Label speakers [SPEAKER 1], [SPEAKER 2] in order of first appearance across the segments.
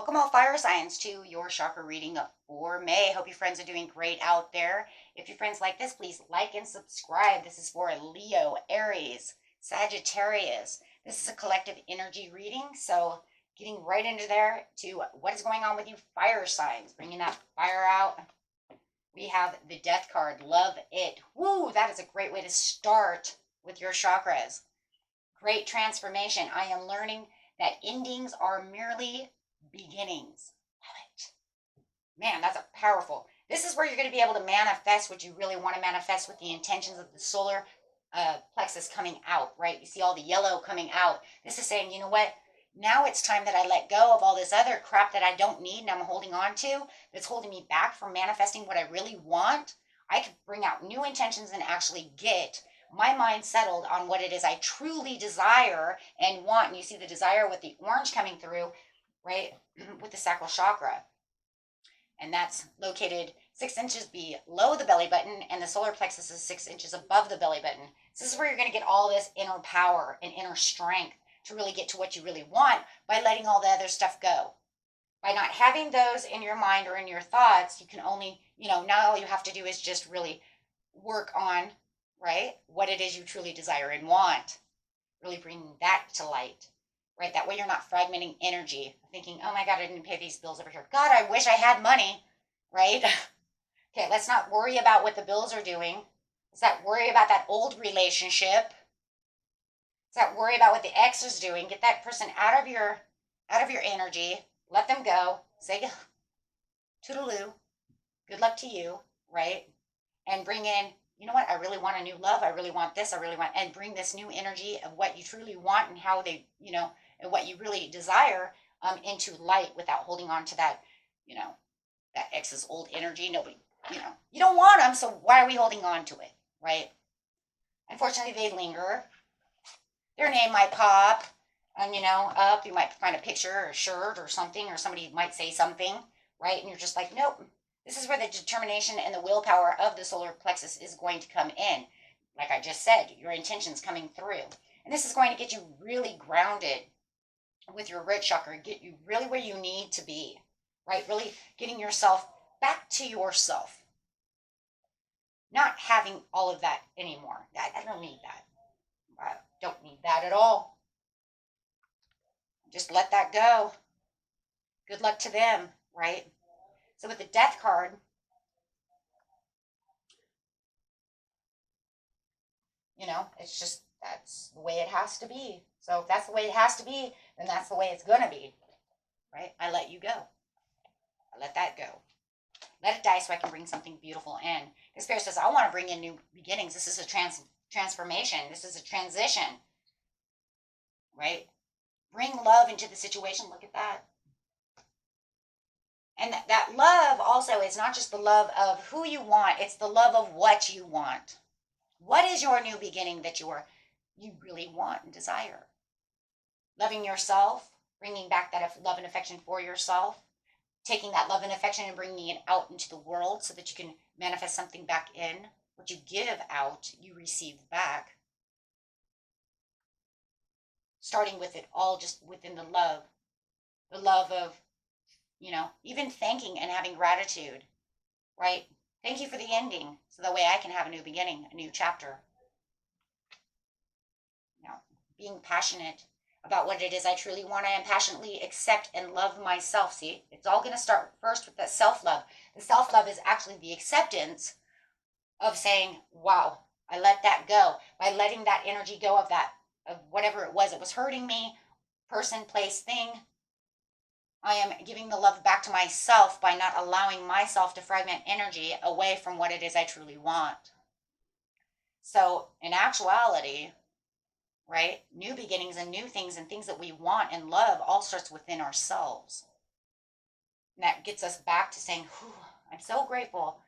[SPEAKER 1] Welcome all fire signs to your chakra reading for May. Hope your friends are doing great out there. If your friends like this, please like and subscribe. This is for Leo, Aries, Sagittarius. This is a collective energy reading, so getting right into there to what is going on with you fire signs, bringing that fire out. We have the Death card, love it. Woo, that is a great way to start with your chakras. Great transformation. I am learning that endings are merely beginnings. Love it. Man, that's a powerful. This is where you're going to be able to manifest what you really want to manifest with the intentions of the solar plexus coming out, right? You see all the yellow coming out. This is saying, you know what? Now it's time that I let go of all this other crap that I don't need and I'm holding on to that's holding me back from manifesting what I really want. I could bring out new intentions and actually get my mind settled on what it is I truly desire and want. And you see the desire with the orange coming through, right, with the sacral chakra. And that's located 6 inches below the belly button, and the solar plexus is 6 inches above the belly button. So this is where you're going to get all this inner power and inner strength to really get to what you really want by letting all the other stuff go. By not having those in your mind or in your thoughts, you can only, now all you have to do is just really work on, right, what it is you truly desire and want. Really bringing that to light, right? That way you're not fragmenting energy, thinking, oh my God, I didn't pay these bills over here. God, I wish I had money, right? Okay, let's not worry about what the bills are doing. Let's not worry about that old relationship. Let's not worry about what the ex is doing. Get that person out of your energy. Let them go. Say toodaloo. Good luck to you, right? And bring in, you know what? I really want a new love. I really want this. I really want, and bring this new energy of what you truly want and how they, and what you really desire into light without holding on to that, that ex's old energy. Nobody, you don't want them. So why are we holding on to it, right? Unfortunately, they linger. Their name might pop and, up. You might find a picture or a shirt or something, or somebody might say something, right? And you're just like, nope. This is where the determination and the willpower of the solar plexus is going to come in. Like I just said, your intentions coming through. And this is going to get you really grounded with your root chakra, get you really where you need to be, right? Really getting yourself back to yourself. Not having all of that anymore. I don't need that. I don't need that at all. Just let that go. Good luck to them, right? So with the Death card, it's just, that's the way it has to be. So if that's the way it has to be, then that's the way it's going to be, right? I let you go. I let that go. Let it die so I can bring something beautiful in. The Spirit says, I want to bring in new beginnings. This is a transformation. This is a transition, right? Bring love into the situation. Look at that. And that love also is not just the love of who you want, it's the love of what you want. What is your new beginning that you really want and desire? Loving yourself, bringing back that love and affection for yourself, taking that love and affection and bringing it out into the world so that you can manifest something back in. What you give out, you receive back. Starting with it all just within the love of, even thanking and having gratitude, right? Thank you for the ending, so that way I can have a new beginning, a new chapter. Being passionate about what it is I truly want. I am passionately accept and love myself. See, it's all going to start first with that self-love. The self-love is actually the acceptance of saying, wow, I let that go. By letting that energy go of whatever it was hurting me, person, place, thing, I am giving the love back to myself by not allowing myself to fragment energy away from what it is I truly want. So in actuality, right, new beginnings and new things and things that we want and love all starts within ourselves. And that gets us back to saying, I'm so grateful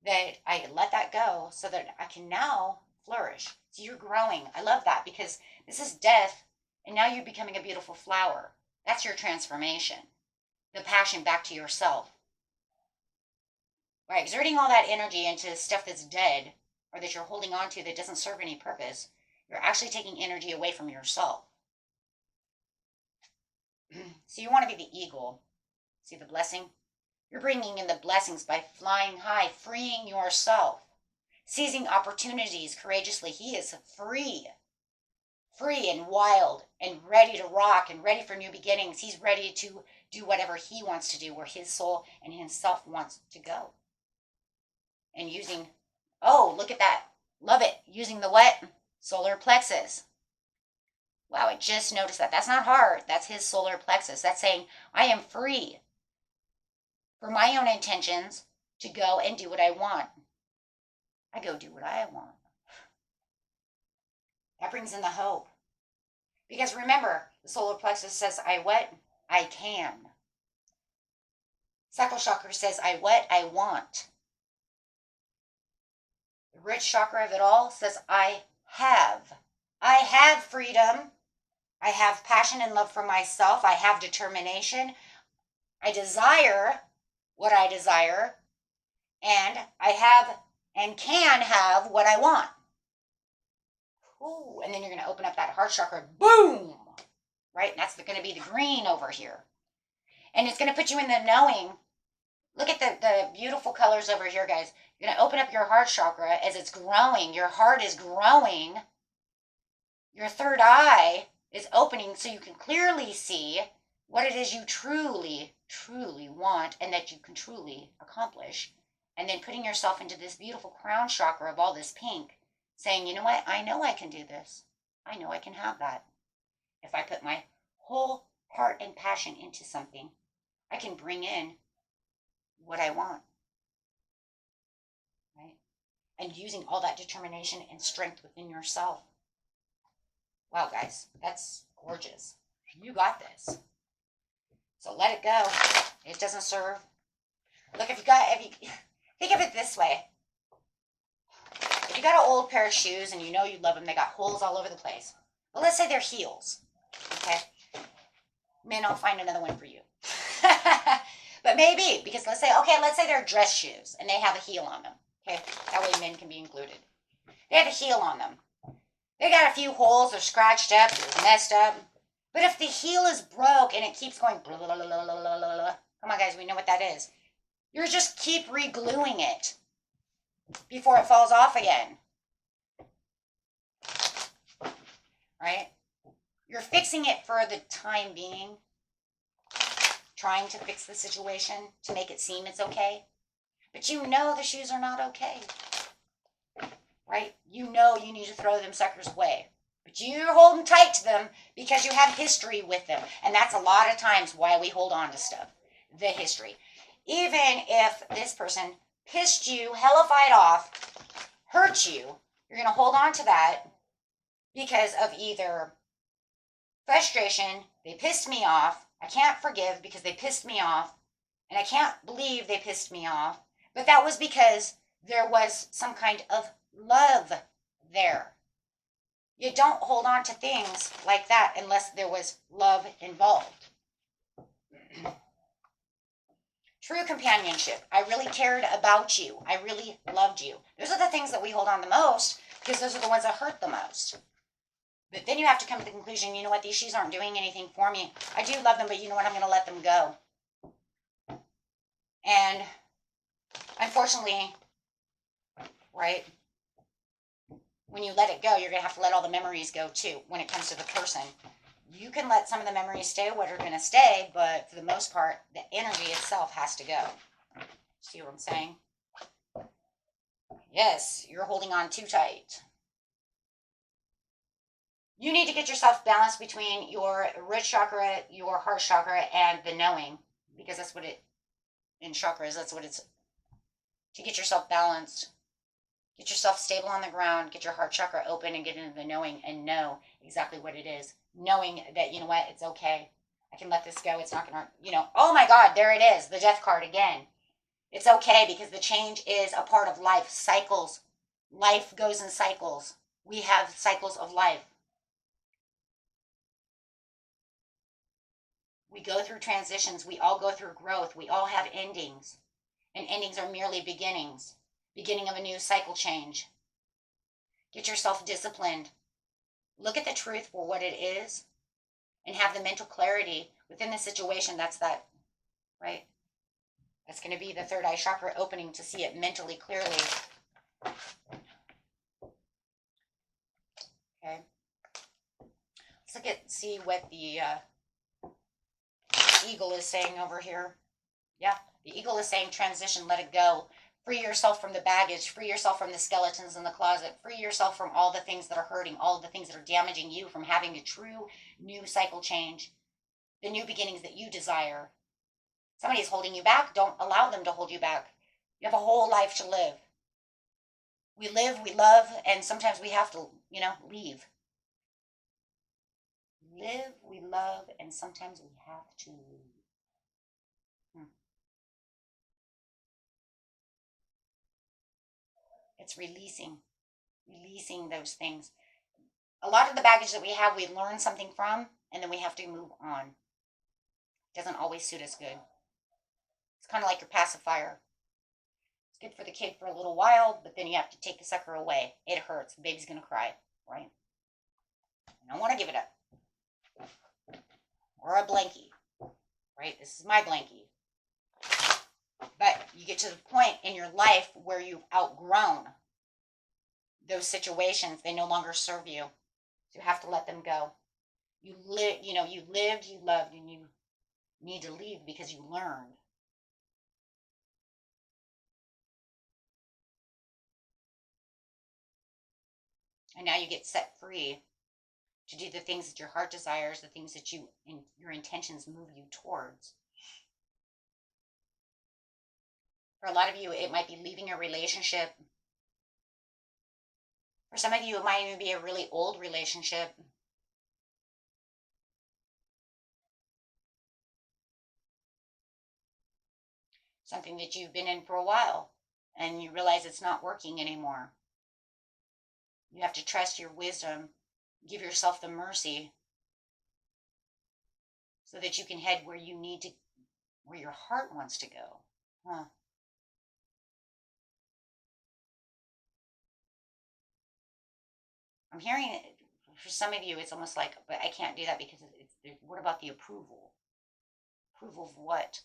[SPEAKER 1] that I let that go so that I can now flourish. So you're growing. I love that, because this is death and now you're becoming a beautiful flower. That's your transformation. The passion back to yourself. By exerting all that energy into stuff that's dead or that you're holding on to that doesn't serve any purpose, you're actually taking energy away from yourself. So you want to be the eagle. See the blessing? You're bringing in the blessings by flying high, freeing yourself, seizing opportunities courageously. He is free, free and wild and ready to rock and ready for new beginnings. He's ready to do whatever he wants to do, where his soul and himself wants to go. And using, oh, look at that. Love it. Using the what? Solar plexus. Wow, I just noticed that. That's not hard. That's his solar plexus. That's saying, I am free for my own intentions to go and do what I want. I go do what I want. That brings in the hope. Because remember, the solar plexus says, I what? I can. Sacral chakra says, I what? I want. The root chakra of it all says, I have. I have freedom. I have passion and love for myself. I have determination. I desire what I desire. And I have and can have what I want. Ooh, and then you're going to open up that heart chakra. Boom! Right? And that's going to be the green over here. And it's going to put you in the knowing. Look at the beautiful colors over here, guys. You're going to open up your heart chakra as it's growing. Your heart is growing. Your third eye is opening so you can clearly see what it is you truly, truly want and that you can truly accomplish. And then putting yourself into this beautiful crown chakra of all this pink, saying, you know what? I know I can do this. I know I can have that. If I put my whole heart and passion into something, I can bring in what I want. Right? And using all that determination and strength within yourself. Wow, guys, that's gorgeous. You got this. So let it go. It doesn't serve. Look, think of it this way. If you got an old pair of shoes and you know you love them, they got holes all over the place. Well, let's say they're heels. Okay? Man, I'll find another one for you. But maybe, because let's say they're dress shoes and they have a heel on them. Okay? That way men can be included. They have a heel on them. They got a few holes, they're scratched up, they're messed up. But if the heel is broke and it keeps going, blah, blah, blah, blah, blah, blah, come on, guys, we know what that is. You just keep re-gluing it before it falls off again. Right? You're fixing it for the time being, trying to fix the situation to make it seem it's okay. But you know the shoes are not okay. Right? You know you need to throw them suckers away. But you're holding tight to them because you have history with them. And that's a lot of times why we hold on to stuff. The history. Even if this person pissed you hellified off, hurt you, you're going to hold on to that because of either frustration, they pissed me off, I can't forgive because they pissed me off, and I can't believe they pissed me off, but that was because there was some kind of love there. You don't hold on to things like that unless there was love involved. True companionship. I really cared about you. I really loved you. Those are the things that we hold on the most because those are the ones that hurt the most. But then you have to come to the conclusion, you know what, these shoes aren't doing anything for me. I do love them, but you know what, I'm going to let them go. And unfortunately, right, when you let it go, you're going to have to let all the memories go too when it comes to the person. You can let some of the memories stay, what are going to stay, but for the most part, the energy itself has to go. See what I'm saying? Yes, you're holding on too tight. You need to get yourself balanced between your root chakra, your heart chakra, and the knowing, because that's what it, in chakras, that's what it's, to get yourself balanced. Get yourself stable on the ground, get your heart chakra open and get into the knowing and know exactly what it is. Knowing that, you know what, it's okay. I can let this go. It's not going to, you know, oh my God, there it is, the death card again. It's okay because the change is a part of life. Cycles. Life goes in cycles. We have cycles of life. We go through transitions. We all go through growth. We all have endings. And endings are merely beginnings. Beginning of a new cycle change. Get yourself disciplined. Look at the truth for what it is and have the mental clarity within the situation. That's that right? That's going to be the third eye chakra opening to see it mentally clearly. Okay. Let's look at, see what the eagle is saying over here. Yeah, the eagle is saying transition, let it go. Free yourself from the baggage, free yourself from the skeletons in the closet, free yourself from all the things that are hurting, all the things that are damaging you from having a true new cycle change, the new beginnings that you desire. Somebody is holding you back. Don't allow them to hold you back. You have a whole life to live. We live, we love, and sometimes we have to, leave. Live, we love, and sometimes we have to leave. It's releasing those things. A lot of the baggage that we have, we learn something from, and then we have to move on. It doesn't always suit us good. It's kind of like your pacifier. It's good for the kid for a little while, but then you have to take the sucker away. It hurts. The baby's going to cry, right? I don't want to give it up. Or a blankie, right? This is my blankie. But you get to the point in your life where you've outgrown those situations. They no longer serve you. So you have to let them go. You lived, you loved, and you need to leave because you learned. And now you get set free to do the things that your heart desires, the things that your intentions move you towards. For a lot of you, it might be leaving a relationship. For some of you, it might even be a really old relationship. Something that you've been in for a while, and you realize it's not working anymore. You have to trust your wisdom, give yourself the mercy, so that you can head where you need to, where your heart wants to go. I'm hearing it, for some of you, it's almost like, but I can't do that because what about the approval? Approval of what?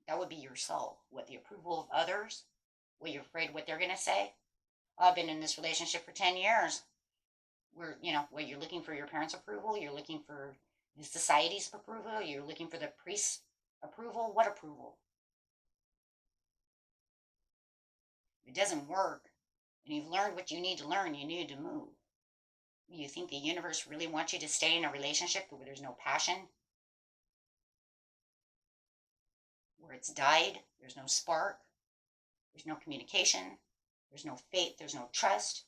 [SPEAKER 1] That would be yourself. What, the approval of others? What, you're afraid what they're going to say? I've been in this relationship for 10 years. Where, you're looking for your parents' approval, you're looking for the society's approval, you're looking for the priest's approval. What approval? If it doesn't work, and you've learned what you need to learn, you need to move. You think the universe really wants you to stay in a relationship where there's no passion? Where it's died, there's no spark, there's no communication, there's no faith, there's no trust.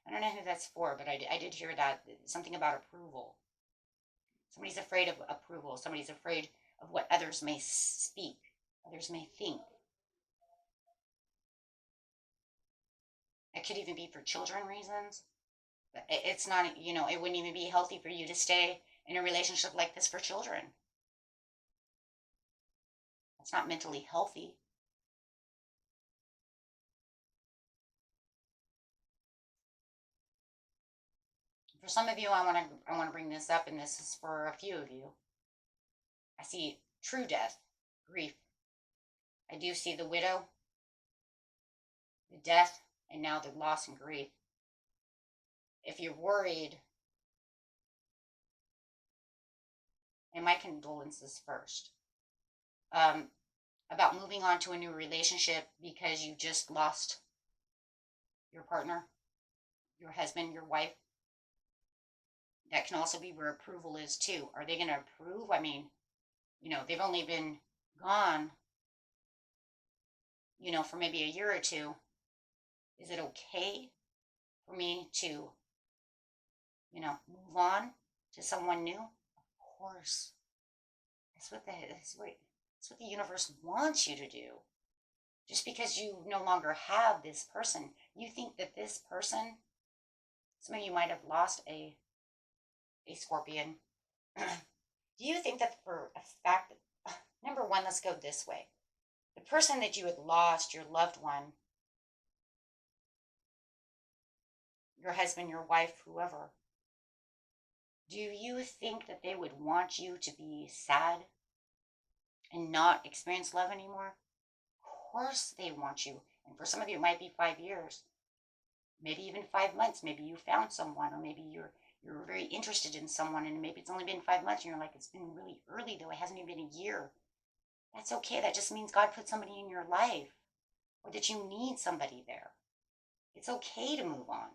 [SPEAKER 1] I don't know who that's for, but I did hear that, something about approval. Somebody's afraid of approval. Somebody's afraid of what others may speak, others may think. It could even be for children reasons. It's not, it wouldn't even be healthy for you to stay in a relationship like this for children. It's not mentally healthy. For some of you, I want to bring this up, and this is for a few of you. I see true death, grief. I do see the widow, the death, and now the loss and grief. If you're worried, and my condolences first, about moving on to a new relationship because you just lost your partner, your husband, your wife. That can also be where approval is too. Are they going to approve? I mean, they've only been gone, for maybe a year or two. Is it okay for me to, move on to someone new? Of course. That's what the universe wants you to do. Just because you no longer have this person, you think that this person, some of you might have lost a Scorpion. Do you think that for a fact, number one, let's go this way. The person that you had lost, your loved one, your husband, your wife, whoever, Do you think that they would want you to be sad and not experience love anymore? Of course they want you. And for some of you, it might be 5 years, maybe even 5 months. Maybe you found someone, or maybe you're very interested in someone, and maybe it's only been 5 months, and you're like, it's been really early though. It hasn't even been a year. That's okay. That just means God put somebody in your life, or that you need somebody there. It's okay to move on.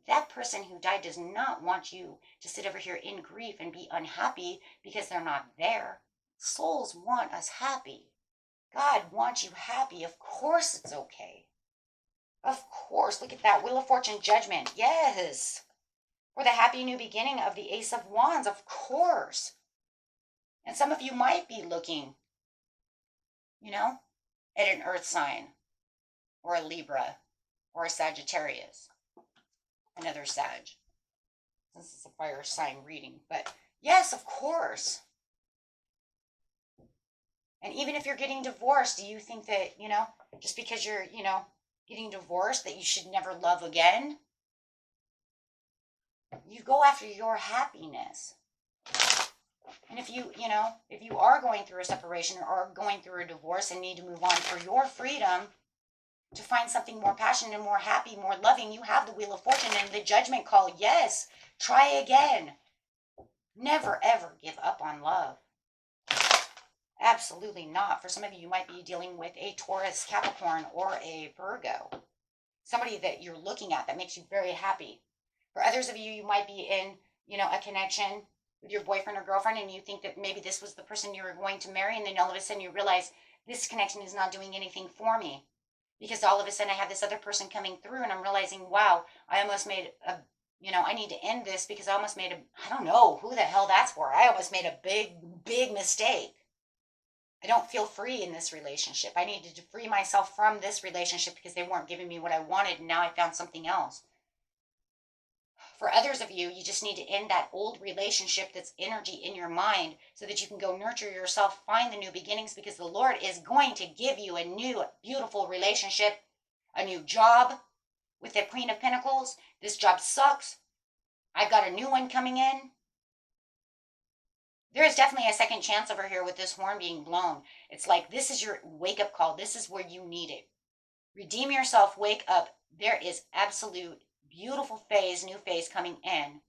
[SPEAKER 1] That person who died does not want you to sit over here in grief and be unhappy because they're not there. Souls want us happy. God wants you happy. Of course it's okay. Of course. Look at that. Wheel of Fortune, Judgment. Yes. For the happy new beginning of the Ace of Wands. Of course. And some of you might be looking, at an Earth sign, or a Libra, or a Sagittarius. Another Sag. This is a fire sign reading. But yes, of course. And even if you're getting divorced, do you think that, just because you're, getting divorced, that you should never love again? You go after your happiness. And if you are going through a separation or going through a divorce and need to move on for your freedom, to find something more passionate and more happy, more loving, you have the Wheel of Fortune and the Judgment call. Yes, try again. Never, ever give up on love. Absolutely not. For some of you, you might be dealing with a Taurus, Capricorn, or a Virgo. Somebody that you're looking at that makes you very happy. For others of you, you might be in, a connection with your boyfriend or girlfriend, and you think that maybe this was the person you were going to marry, and then all of a sudden you realize this connection is not doing anything for me. Because all of a sudden I have this other person coming through, and I'm realizing, wow, I almost made I need to end this because I almost made I don't know who the hell that's for. I almost made a big, big mistake. I don't feel free in this relationship. I needed to free myself from this relationship because they weren't giving me what I wanted, and now I found something else. For others of you, you just need to end that old relationship that's energy in your mind so that you can go nurture yourself, find the new beginnings, because the Lord is going to give you a new, beautiful relationship, a new job with the Queen of Pentacles. This job sucks. I've got a new one coming in. There is definitely a second chance over here with this horn being blown. It's like this is your wake-up call. This is where you need it. Redeem yourself. Wake up. There is absolute beautiful phase, new phase coming in.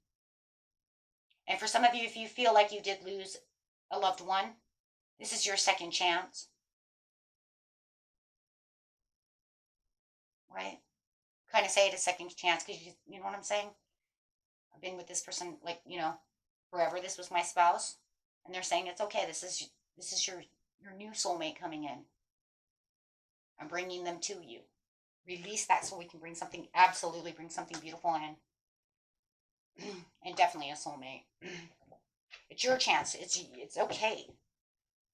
[SPEAKER 1] And for some of you, if you feel like you did lose a loved one, this is your second chance. Right? Kind of say it a second chance because you know what I'm saying? I've been with this person forever. This was my spouse. And they're saying it's okay. This is your new soulmate coming in. I'm bringing them to you. Release that so we can bring something beautiful in. And definitely a soulmate. It's your chance. It's okay.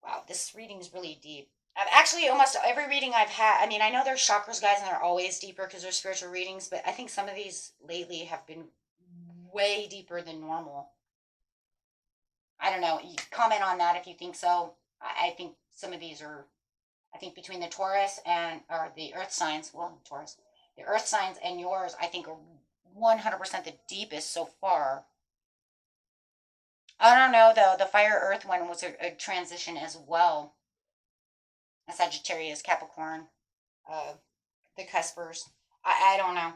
[SPEAKER 1] Wow, this reading is really deep. I've actually almost every reading I've had, I know there's chakras, guys, and they're always deeper because they're spiritual readings, but I think some of these lately have been way deeper than normal. I don't know. You comment on that if you think so. I think some of these are, I think between the Taurus or the Earth signs, Taurus, the Earth signs and yours, I think are 100% the deepest so far. I don't know, though. The Fire Earth one was a transition as well. A Sagittarius, Capricorn, the Cuspers. I don't know.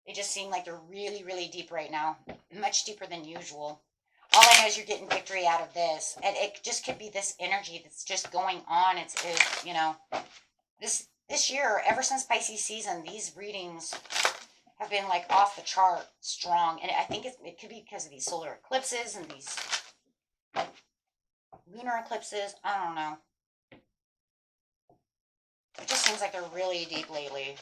[SPEAKER 1] They just seem like they're really, really deep right now. Much deeper than usual. All I know is you're getting victory out of this. And it just could be this energy that's just going on. It's this year, ever since Pisces season, these readings have been like off the chart strong. And I think it could be because of these solar eclipses and these lunar eclipses. I don't know. It just seems like they're really deep lately.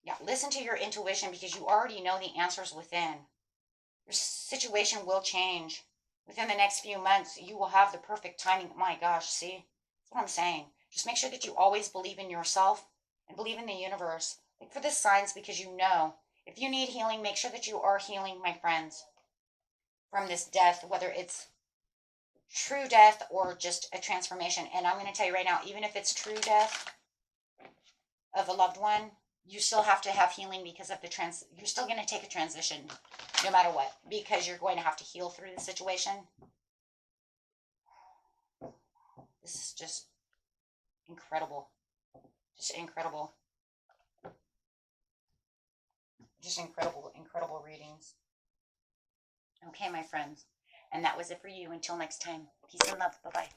[SPEAKER 1] Yeah, listen to your intuition because you already know the answers within. Your situation will change. Within the next few months, you will have the perfect timing. My gosh, see? That's what I'm saying. Just make sure that you always believe in yourself and believe in the universe. Look for the signs because you know. If you need healing, make sure that you are healing, my friends, from this death, whether it's true death or just a transformation. And I'm going to tell you right now, even if it's true death of a loved one, you still have to have healing because of the you're still going to take a transition no matter what, because you're going to have to heal through the situation. This is just incredible. Just incredible. Just incredible, incredible readings. Okay, my friends. And that was it for you. Until next time. Peace and love. Bye-bye.